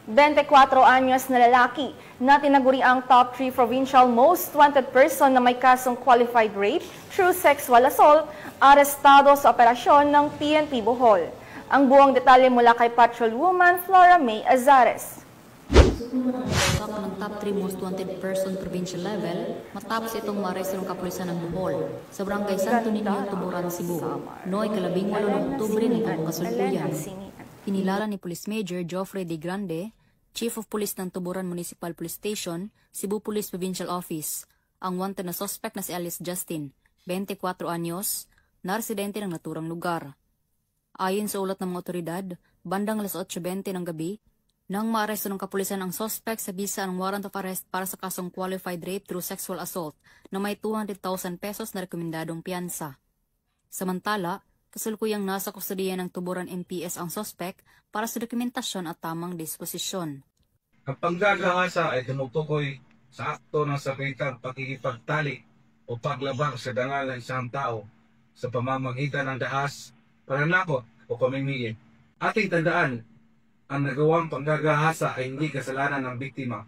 24 anyos na lalaki na tinaguri ang top 3 provincial most wanted person na may kasong qualified rape through sexual assault, arestado sa operasyon ng PNP Bohol. Ang buong detalye mula kay Patrolwoman Flora May Azares. Usap ng top 3 most wanted person provincial level matapos itong maaresto ng kapulisan ng Bohol sa barangay Santo Niño, Tuburan, Cebu, noong 18 ng Oktubre nitong kasalukuyan. Kinilala ni Police Major Geoffrey De Grande, Chief of Police ng Tuburan Municipal Police Station, Cebu Police Provincial Office, ang wanted na suspect na si Alice Justin, 24 anyos, na residente ng naturang lugar. Ayon sa ulat ng mga otoridad, bandang alas 8:20 ng gabi, nang maaresto ng kapulisan ang suspect sa bisa ng warrant of arrest para sa kasong qualified rape through sexual assault na may 200,000 pesos na rekomendadong piyansa. Samantala, kasalukuyang nasa kustodiya ng Tuburan MPS ang suspect para sa dokumentasyon at tamang disposisyon. Ang panggagahasa ay tumutukoy sa akto ng sakritang pakikipagtali o paglabag sa dangal ng isang tao sa pamamagitan ng dahas, pananakot o pamimili. Ating tandaan, ang nagawang panggagahasa ay hindi kasalanan ng biktima,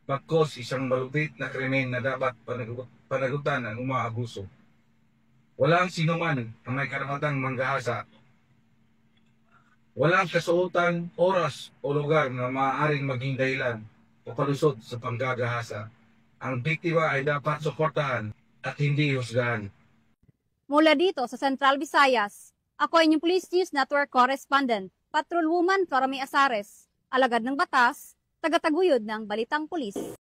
bagkus isang malupit na krimen na dapat panagutan ng umaabuso. Walang sinuman ang may karapatang manggahasa. Walang kasuotan, oras o lugar na maaaring maging dahilan o palusot sa panggagahasa. Ang biktima ay dapat suportahan at hindi husgahan. Mula dito sa Central Visayas, ako ay inyong Police News Network Correspondent, Patrolwoman Flora May Azares, alagad ng batas, tagataguyod ng Balitang Pulis.